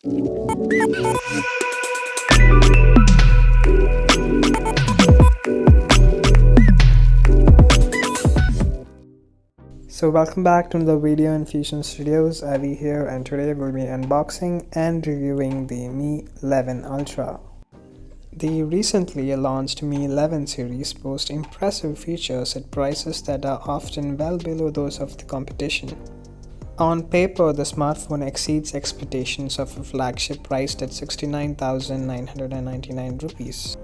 So welcome back to another video in Fusion Studios. Avi here, and today we'll be unboxing and reviewing the Mi 11 Ultra. The recently launched Mi 11 series boasts impressive features at prices that are often well below those of the competition. On paper, the smartphone exceeds expectations of a flagship priced at 69,999 rupees.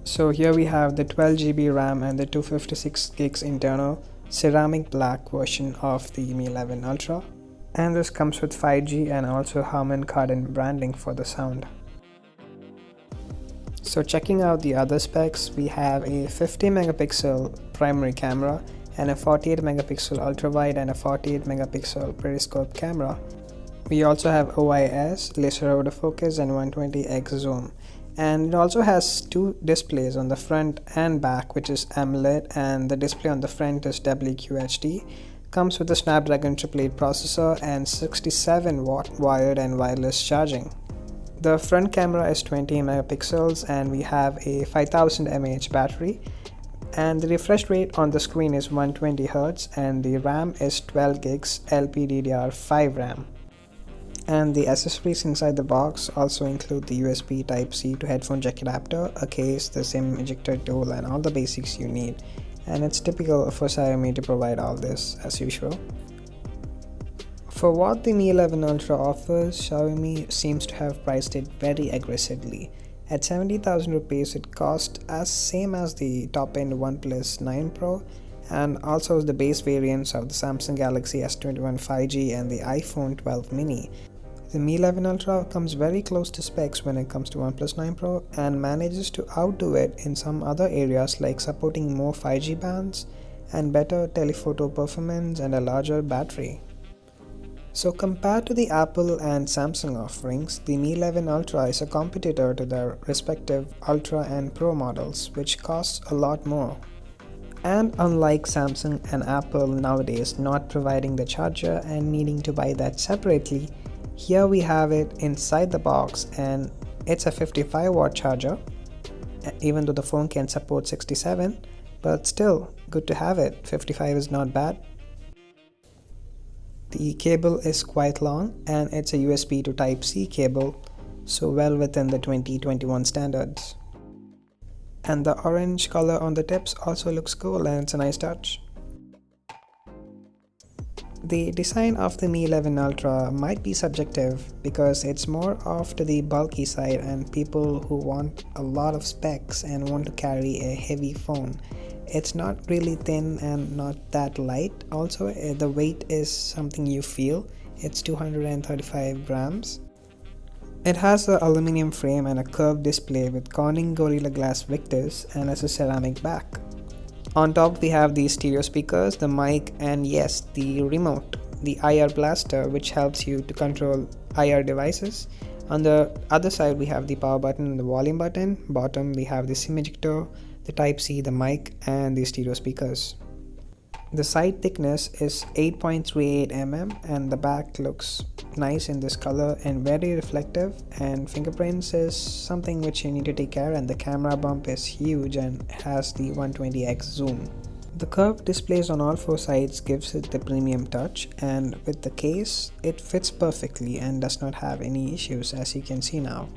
So here we have the 12GB RAM and the 256GB internal ceramic black version of the Mi 11 Ultra, and this comes with 5G and also Harman Kardon branding for the sound. So checking out the other specs, we have a 50 megapixel primary camera and a 48 megapixel ultra wide and a 48 megapixel periscope camera. We also have OIS, laser autofocus, and 120x zoom. And it also has two displays on the front and back, which is AMOLED, and the display on the front is WQHD. Comes with a Snapdragon 888 processor and 67-watt wired and wireless charging. The front camera is 20 megapixels and we have a 5000 mAh battery, and the refresh rate on the screen is 120 Hz, and the RAM is 12 gigs LPDDR5 RAM. And the accessories inside the box also include the USB Type-C to headphone jack adapter, a case, the SIM ejector tool, and all the basics you need. And it's typical for Xiaomi to provide all this as usual. For what the Mi 11 Ultra offers, Xiaomi seems to have priced it very aggressively. At 70,000 rupees, it costs as same as the top-end OnePlus 9 Pro, and also the base variants of the Samsung Galaxy S21 5G and the iPhone 12 mini. The Mi 11 Ultra comes very close to specs when it comes to OnePlus 9 Pro and manages to outdo it in some other areas like supporting more 5G bands and better telephoto performance and a larger battery. So compared to the Apple and Samsung offerings, the Mi 11 Ultra is a competitor to their respective Ultra and Pro models, which costs a lot more. And unlike Samsung and Apple nowadays not providing the charger and needing to buy that separately, here we have it inside the box, and it's a 55-watt charger, even though the phone can support 67, but still good to have it. 55 is not bad. The cable is quite long and it's a USB to Type-C cable, so well within the 2021 standards. And the orange color on the tips also looks cool and it's a nice touch. The design of the Mi 11 Ultra might be subjective because it's more off to the bulky side, and people who want a lot of specs and want to carry a heavy phone. It's not really thin and not that light. Also, the weight is something you feel. It's 235 grams. It has an aluminium frame and a curved display with Corning Gorilla Glass Victus and has a ceramic back. On top we have the stereo speakers, the mic, and yes, the remote, the IR blaster, which helps you to control IR devices. On the other side we have the power button and the volume button. Bottom we have the SIM ejector, the Type-C, the mic, and the stereo speakers. The side thickness is 8.38 mm and the back looks nice in this color and very reflective, and fingerprints is something which you need to take care, and the camera bump is huge and has the 120x zoom. The curved displays on all four sides gives it the premium touch, and with the case it fits perfectly and does not have any issues, as you can see now.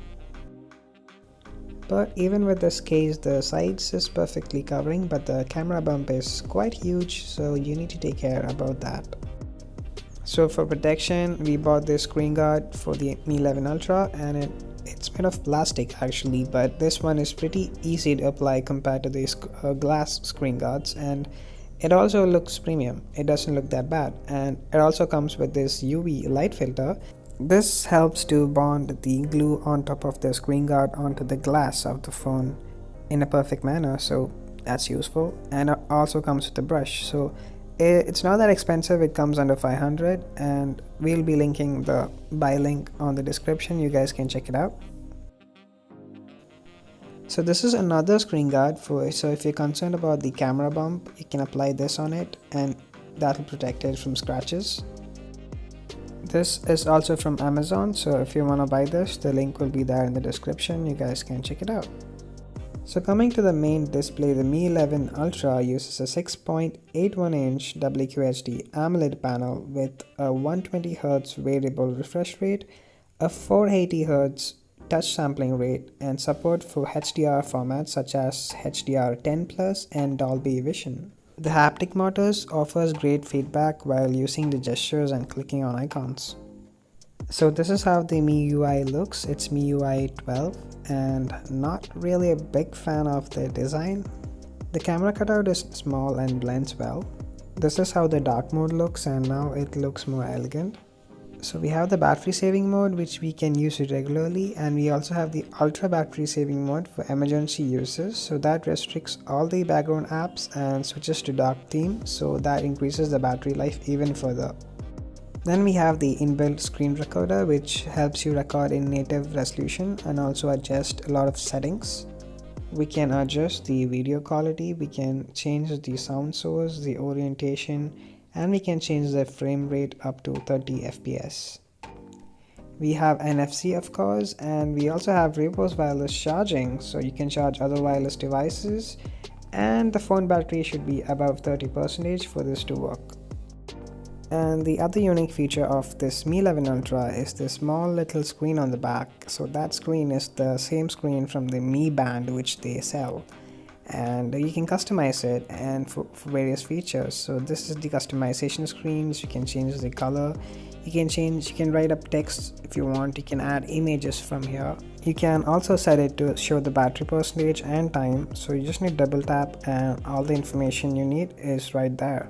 But even with this case, the sides is perfectly covering, but the camera bump is quite huge, so you need to take care about that. So for protection, we bought this screen guard for the Mi 11 Ultra, and it's made of plastic actually, but this one is pretty easy to apply compared to these glass screen guards, and it also looks premium. It doesn't look that bad, and it also comes with this UV light filter. This helps to bond the glue on top of the screen guard onto the glass of the phone in a perfect manner, so that's useful. And it also comes with a brush, so it's not that expensive. It comes under 500, and we'll be linking the buy link on the description. You guys can check it out. So this is another screen guard so if you're concerned about the camera bump, you can apply this on it and that will protect it from scratches. This is also from Amazon, so if you want to buy this, the link will be there in the description. You guys can check it out. So coming to the main display, the Mi 11 Ultra uses a 6.81-inch WQHD AMOLED panel with a 120Hz variable refresh rate, a 480Hz touch sampling rate, and support for HDR formats such as HDR10 Plus and Dolby Vision. The haptic motors offers great feedback while using the gestures and clicking on icons. So this is how the MIUI looks. It's MIUI 12 and not really a big fan of the design. The camera cutout is small and blends well. This is how the dark mode looks, and now it looks more elegant. So we have the battery saving mode, which we can use regularly, and we also have the ultra battery saving mode for emergency uses. So that restricts all the background apps and switches to dark theme, so that increases the battery life even further. Then we have the inbuilt screen recorder, which helps you record in native resolution and also adjust a lot of settings. We can adjust the video quality, we can change the sound source, the orientation, and we can change the frame rate up to 30 FPS. We have NFC, of course, and we also have reverse wireless charging, so you can charge other wireless devices, and the phone battery should be above 30% for this to work. And the other unique feature of this Mi 11 Ultra is the small little screen on the back. So that screen is the same screen from the Mi Band which they sell, and you can customize it and for various features. So this is the customization screens. You can change the color, you can write up text if you want, you can add images from here. You can also set it to show the battery percentage and time, so you just need double tap and all the information you need is right there.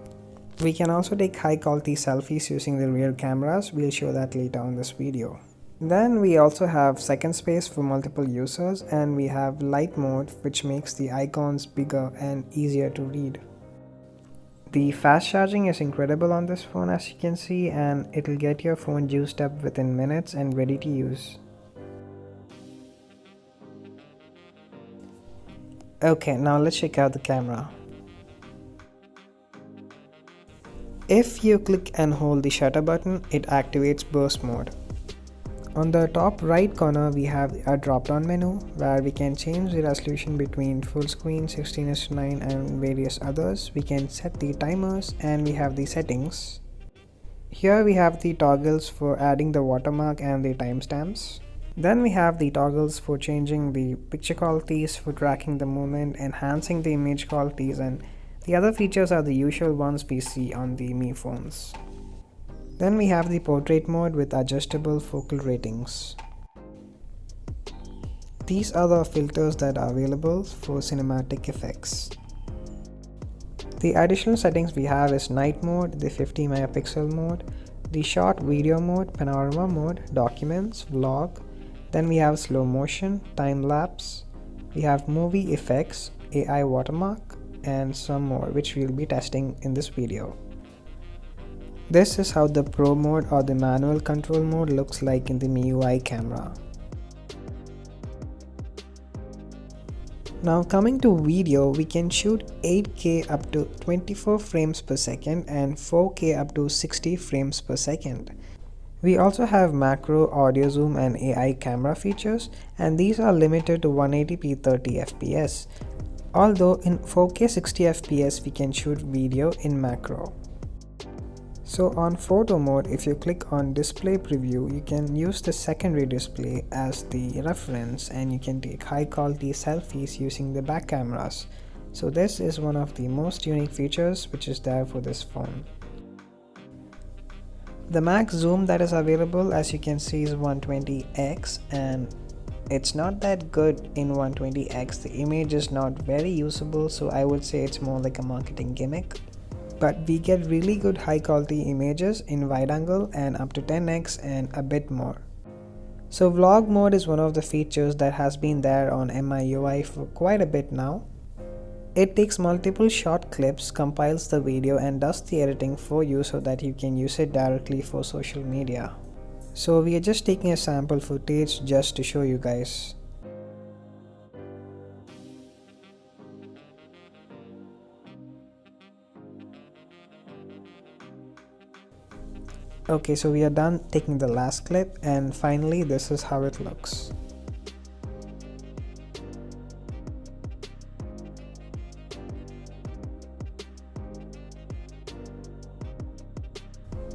We can also take high quality selfies using the rear cameras. We'll show that later on this video. Then we also have second space for multiple users, and we have light mode, which makes the icons bigger and easier to read. The fast charging is incredible on this phone, as you can see, and it'll get your phone juiced up within minutes and ready to use. Okay, now let's check out the camera. If you click and hold the shutter button, it activates burst mode. On the top right corner, we have a drop-down menu where we can change the resolution between full screen, 16:9 and various others. We can set the timers, and we have the settings. Here we have the toggles for adding the watermark and the timestamps. Then we have the toggles for changing the picture qualities, for tracking the movement, enhancing the image qualities, and the other features are the usual ones we see on the Mi phones. Then we have the portrait mode with adjustable focal ratings. These are the filters that are available for cinematic effects. The additional settings we have is night mode, the 50 megapixel mode, the short video mode, panorama mode, documents, vlog. Then we have slow motion, time lapse. We have movie effects, AI watermark, and some more, which we'll be testing in this video. This is how the Pro mode or the manual control mode looks like in the MIUI camera. Now coming to video, we can shoot 8K up to 24 frames per second and 4K up to 60 frames per second. We also have macro, audio zoom, and AI camera features, and these are limited to 180p 30 fps. Although in 4K 60 fps we can shoot video in macro. So on photo mode, if you click on display preview, you can use the secondary display as the reference, and you can take high quality selfies using the back cameras. So this is one of the most unique features which is there for this phone. The max zoom that is available, as you can see, is 120x, and it's not that good in 120x. The image is not very usable, so I would say it's more like a marketing gimmick. But we get really good high quality images in wide angle and up to 10x and a bit more. So vlog mode is one of the features that has been there on MIUI for quite a bit now. It takes multiple short clips, compiles the video, and does the editing for you so that you can use it directly for social media. So we are just taking a sample footage just to show you guys. Okay, so we are done taking the last clip, and finally this is how it looks.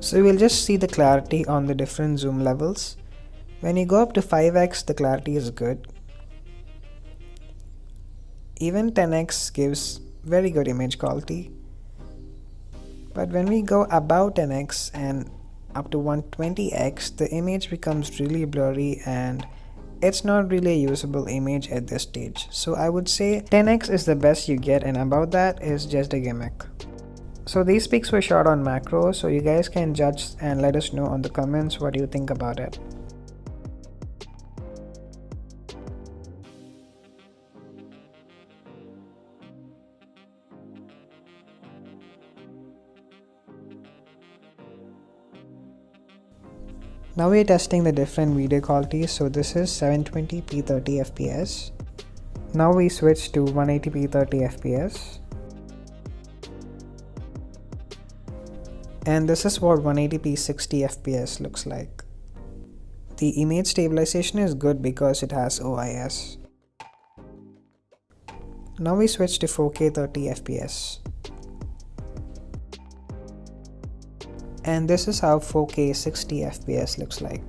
So we'll just see the clarity on the different zoom levels. When you go up to 5x, the clarity is good. Even 10x gives very good image quality. But when we go above 10x and up to 120x, the image becomes really blurry and it's not really a usable image at this stage. So I would say 10x is the best you get, and above that is just a gimmick. So these pics were shot on macro, so you guys can judge and let us know on the comments what you think about it. Now we are testing the different video qualities. So this is 720p 30 fps. Now we switch to 180p 30 fps. And this is what 180p 60 fps looks like. The image stabilization is good because it has OIS. Now we switch to 4K 30 fps. And this is how 4K 60 fps looks like.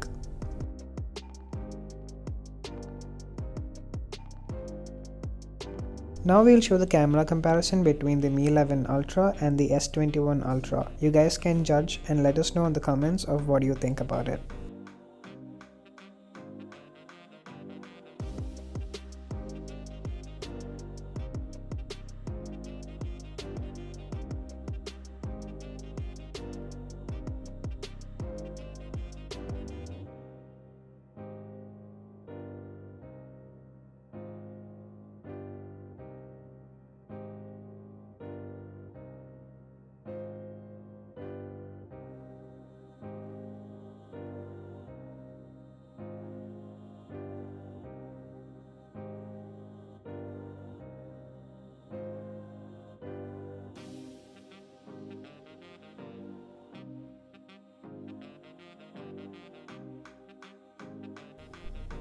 Now we'll show the camera comparison between the Mi 11 Ultra and the S21 Ultra. You guys can judge and let us know in the comments of what you think about it.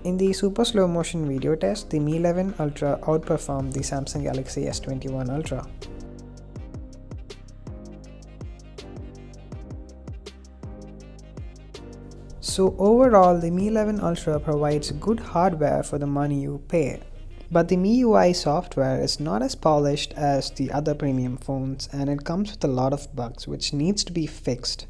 In the super slow motion video test, the Mi 11 Ultra outperformed the Samsung Galaxy S21 Ultra. So overall, the Mi 11 Ultra provides good hardware for the money you pay. But the MIUI software is not as polished as the other premium phones, and it comes with a lot of bugs which needs to be fixed.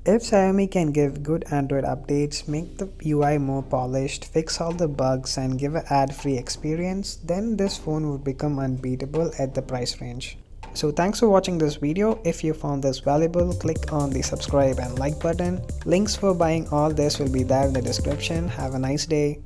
If Xiaomi can give good Android updates, make the UI more polished, fix all the bugs and give an ad-free experience, then this phone would become unbeatable at the price range. So thanks for watching this video. If you found this valuable, click on the subscribe and like button. Links for buying all this will be there in the description. Have a nice day.